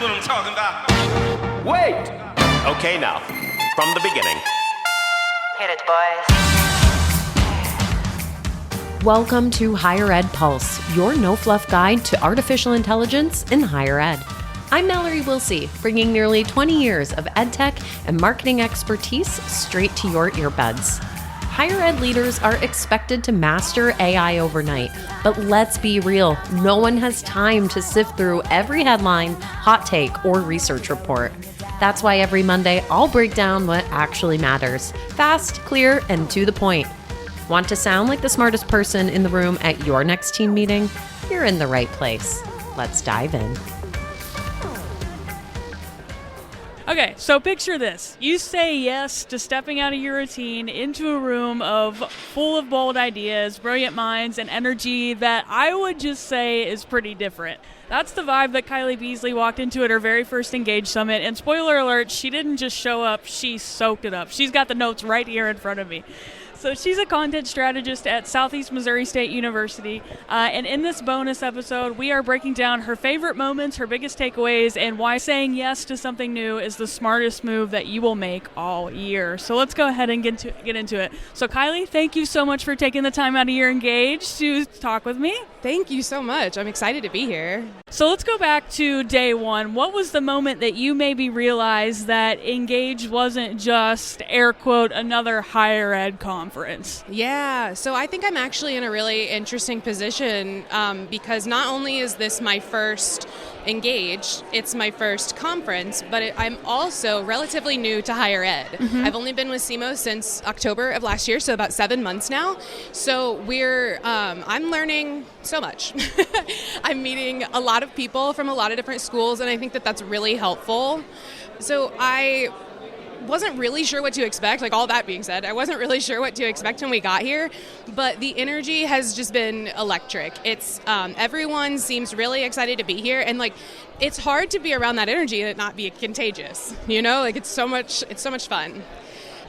what I'm talking about. Wait! Okay, now, from the beginning. Hit it, boys. Welcome to Higher Ed Pulse, your no-fluff guide to artificial intelligence in higher ed. I'm Mallory Willsea, bringing nearly 20 years of edtech and marketing expertise straight to your earbuds. Higher ed leaders are expected to master AI overnight, but let's be real, no one has time to sift through every headline, hot take, or research report. That's why every Monday I'll break down what actually matters, fast, clear, and to the point. Want to sound like the smartest person in the room at your next team meeting? You're in the right place. Let's dive in. Okay, so picture this. You say yes to stepping out of your routine into a room full of bold ideas, brilliant minds, and energy that I would just say is pretty different. That's the vibe that Kylee Beasley walked into at her very first Engage Summit. And spoiler alert, she didn't just show up, she soaked it up. She's got the notes right here in front of me. So she's a content strategist at Southeast Missouri State University, and in this bonus episode, we are breaking down her favorite moments, her biggest takeaways, and why saying yes to something new is the smartest move that you will make all year. So let's go ahead and get into it. So Kylee, thank you so much for taking the time out of your Engage to talk with me. Thank you so much. I'm excited to be here. So let's go back to day one. What was the moment that you maybe realized that Engage wasn't just, air quote, another higher ed conference? Yeah, so I think I'm actually in a really interesting position because not only is this my first Engage, it's my first conference, but I'm also relatively new to higher ed. Mm-hmm. I've only been with SEMO since October of last year, so about 7 months now. So I'm learning so much. I'm meeting a lot of people from a lot of different schools, and I think that that's really helpful. So I wasn't really sure what to expect. Like, all that being said, I wasn't really sure what to expect when we got here, but the energy has just been electric. It's everyone seems really excited to be here, and like, it's hard to be around that energy and it not be contagious. You know, like, it's so much fun.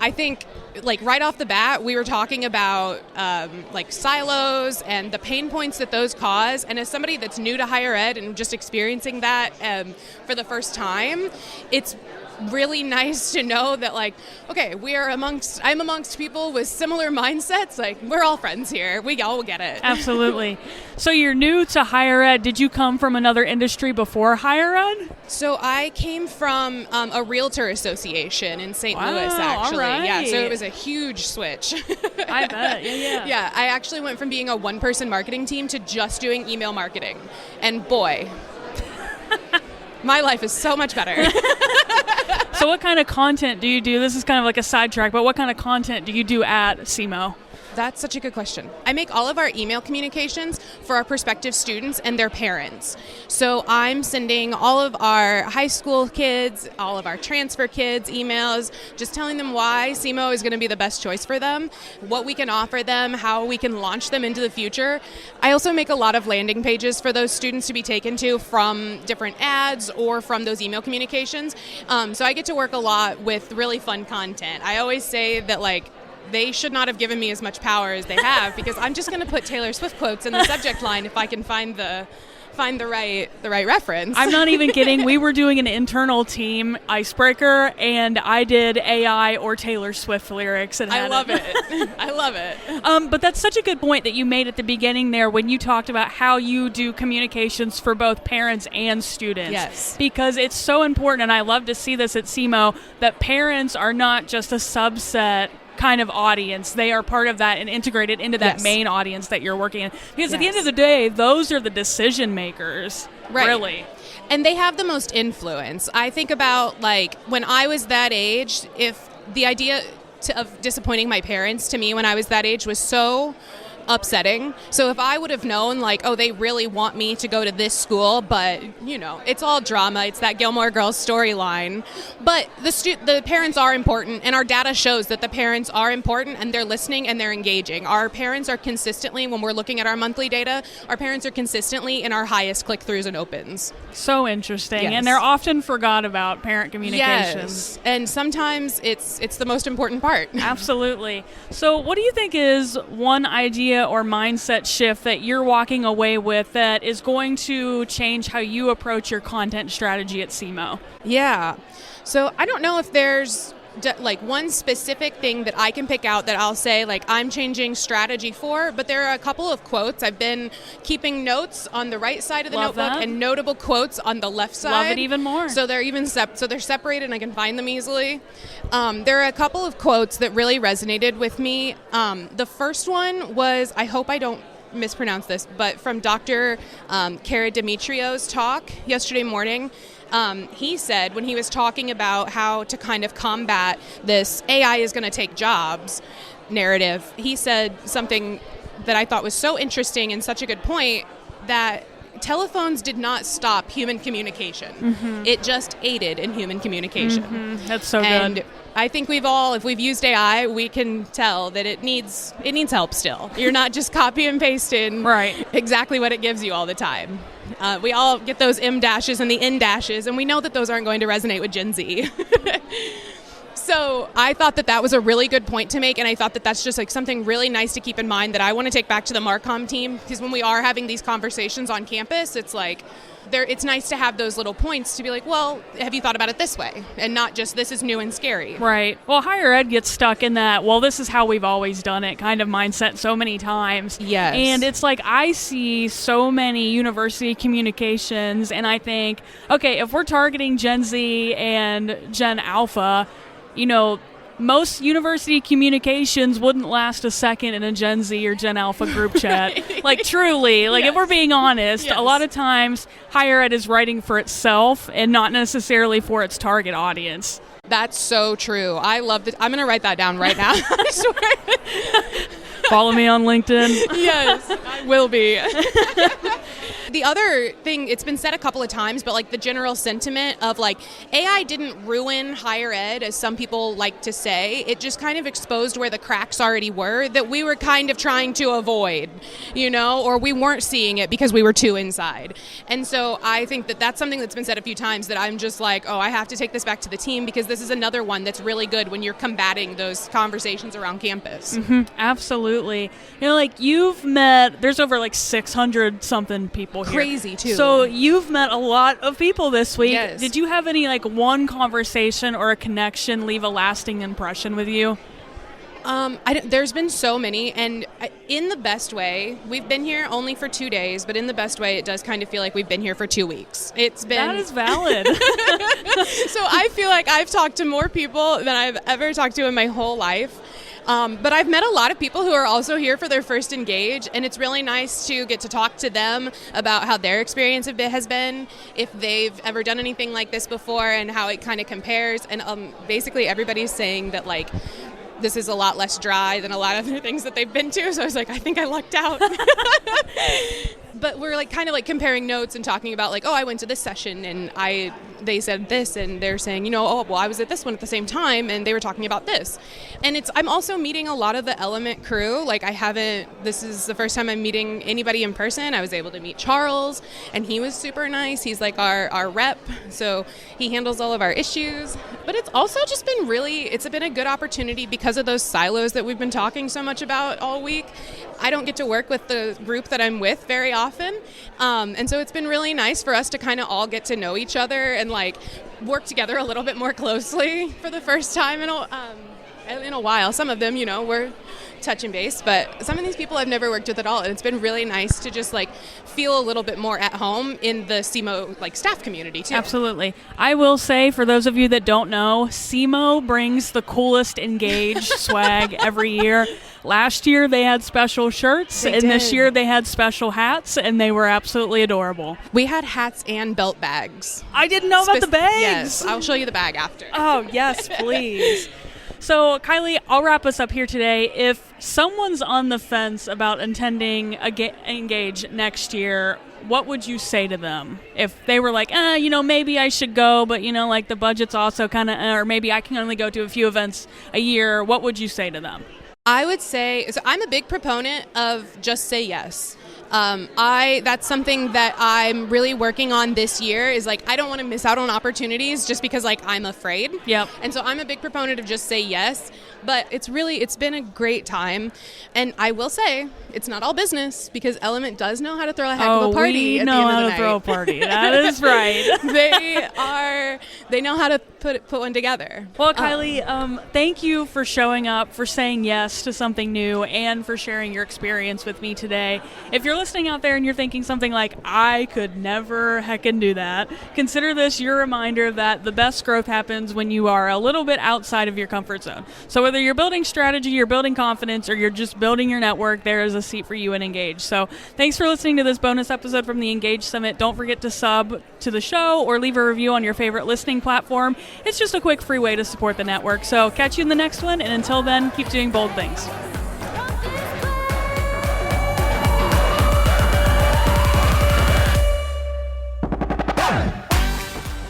I think, like, right off the bat, we were talking about like silos and the pain points that those cause. And as somebody that's new to higher ed and just experiencing that for the first time, it's really nice to know that, like, okay, I'm amongst people with similar mindsets. Like, we're all friends here. We all get it. Absolutely. So you're new to higher ed. Did you come from another industry before higher ed? So I came from a realtor association in St. Louis, actually. All right. Yeah, so it was a huge switch. I bet. Yeah. Yeah, I actually went from being a one-person marketing team to just doing email marketing. And boy, my life is so much better. So what kind of content do you do? This is kind of like a sidetrack, but what kind of content do you do at SEMO? That's such a good question. I make all of our email communications for our prospective students and their parents. So I'm sending all of our high school kids, all of our transfer kids emails, just telling them why SEMO is going to be the best choice for them, what we can offer them, how we can launch them into the future. I also make a lot of landing pages for those students to be taken to from different ads or from those email communications. So I get to work a lot with really fun content. I always say that, like, they should not have given me as much power as they have, because I'm just going to put Taylor Swift quotes in the subject line if I can find the right reference. I'm not even kidding. We were doing an internal team icebreaker, and I did AI or Taylor Swift lyrics. And I love it. I love it. But that's such a good point that you made at the beginning there when you talked about how you do communications for both parents and students. Yes. Because it's so important, and I love to see this at SEMO, that parents are not just a subset kind of audience. They are part of that and integrated into that main audience that you're working in. Because at the end of the day, those are the decision makers, really. And they have the most influence. I think about, like, when I was that age, if the idea of disappointing my parents to me when I was that age was so upsetting. So if I would have known, like, oh, they really want me to go to this school, but, you know, it's all drama. It's that Gilmore Girls storyline. But the parents are important, and our data shows that the parents are important, and they're listening and they're engaging. Our parents are consistently, when we're looking at our monthly data, our parents are consistently in our highest click-throughs and opens. So interesting. Yes. And they're often forgot about, parent communications. Yes. And sometimes it's the most important part. Absolutely. So what do you think is one idea idea or mindset shift that you're walking away with that is going to change how you approach your content strategy at SEMO? Yeah. So I don't know if there's like one specific thing that I can pick out that I'll say like I'm changing strategy for, but there are a couple of quotes. I've been keeping notes on the right side of the Love notebook that. and notable quotes on the left side. Love it even more. So they're even so they're separated and I can find them easily. There are a couple of quotes that really resonated with me. The first one was, I hope I don't mispronounce this, but from Dr. Kara Dimitrio's talk yesterday morning. He said when he was talking about how to kind of combat this AI is going to take jobs narrative, he said something that I thought was so interesting and such a good point, that telephones did not stop human communication. Mm-hmm. It just aided in human communication. Mm-hmm. That's so and good. I think if we've used AI, we can tell that it needs help still. You're not just copy and pasting Right. exactly what it gives you all the time. We all get those M dashes and the N dashes, and we know that those aren't going to resonate with Gen Z. So I thought that was a really good point to make, and I thought that that's just like something really nice to keep in mind that I want to take back to the Marcom team, because when we are having these conversations on campus, it's like it's nice to have those little points to be like, well, have you thought about it this way? And not just this is new and scary. Right. Well, higher ed gets stuck in that, well, this is how we've always done it kind of mindset so many times. Yes. And it's like I see so many university communications and I think, okay, if we're targeting Gen Z and Gen Alpha, most university communications wouldn't last a second in a Gen Z or Gen Alpha group chat. Right. Like truly, like Yes. if we're being honest, Yes. a lot of times higher ed is writing for itself and not necessarily for its target audience. That's so true. I love that. I'm going to write that down right now. I swear. Follow me on LinkedIn. Yes, I will be. The other thing, it's been said a couple of times, but like the general sentiment of like AI didn't ruin higher ed, as some people like to say. It just kind of exposed where the cracks already were that we were kind of trying to avoid, or we weren't seeing it because we were too inside. And so I think that that's something that's been said a few times that I'm just like, I have to take this back to the team, because this is another one that's really good when you're combating those conversations around campus. Mm-hmm, absolutely. You've met, there's over like 600 something people here. Crazy too. So you've met a lot of people this week. Yes. Did you have any one conversation or a connection leave a lasting impression with you? There's been so many, and in the best way, we've been here only for 2 days, but in the best way, it does kind of feel like we've been here for 2 weeks. It's been That is valid. So I feel like I've talked to more people than I've ever talked to in my whole life. But I've met a lot of people who are also here for their first Engage, and it's really nice to get to talk to them about how their experience of it has been, if they've ever done anything like this before, and how it kind of compares. And basically everybody's saying that this is a lot less dry than a lot of other things that they've been to. So I was like, I think I lucked out. But we're kind of comparing notes and talking about I went to this session and they said this, and they're saying, I was at this one at the same time and they were talking about this. And I'm also meeting a lot of the Element crew. This is the first time I'm meeting anybody in person. I was able to meet Charles, and he was super nice. He's our rep, so he handles all of our issues. But it's also just been it's been a good opportunity because of those silos that we've been talking so much about all week. I don't get to work with the group that I'm with very often. And so it's been really nice for us to kind of all get to know each other and work together a little bit more closely for the first time in a while. Some of them, we're touch and base, but some of these people I've never worked with at all. And it's been really nice to just feel a little bit more at home in the SEMO staff community too. Absolutely. I will say, for those of you that don't know, SEMO brings the coolest Engage swag every year. Last year they had special shirts, and this year they had special hats, and they were absolutely adorable. We had hats and belt bags. I didn't know about the bags. Yes, I'll show you the bag after. Oh, yes, please. So, Kylee, I'll wrap us up here today. If someone's on the fence about attending Engage next year, what would you say to them? If they were maybe I should go, but, the budget's also kind of, or maybe I can only go to a few events a year, what would you say to them? I would say, so I'm a big proponent of just say yes. That's something that I'm really working on this year is like, I don't want to miss out on opportunities just because like I'm afraid. Yep. And so I'm a big proponent of just say yes, but it's been a great time. And I will say it's not all business because Element does know how to throw a heck of a party at the end of the know how to night. throw a party. That is right. They know how to put one together. Well, Kylee, thank you for showing up, for saying yes to something new, and for sharing your experience with me today. If you're listening out there and you're thinking something like, I could never heckin' do that, consider this your reminder that the best growth happens when you are a little bit outside of your comfort zone. So whether you're building strategy, you're building confidence, or you're just building your network, there is a seat for you in Engage. So thanks for listening to this bonus episode from the Engage Summit. Don't forget to sub to the show or leave a review on your favorite listening platform. It's just a quick free way to support the network. So catch you in the next one, and until then, keep doing bold things.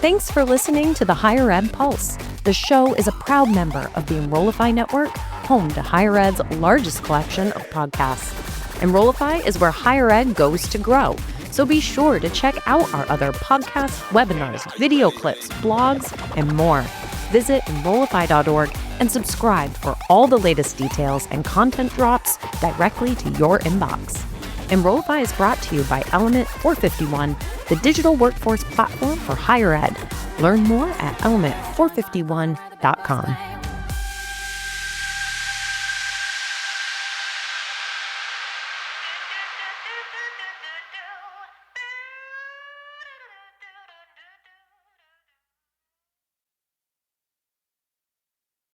Thanks for listening to the Higher Ed Pulse. The show is a proud member of the Enrollify Network, home to Higher Ed's largest collection of podcasts. Enrollify is where higher ed goes to grow. So be sure to check out our other podcasts, webinars, video clips, blogs, and more. Visit Enrollify.org and subscribe for all the latest details and content drops directly to your inbox. Enrollify is brought to you by Element 451, the digital workforce platform for higher ed. Learn more at element451.com.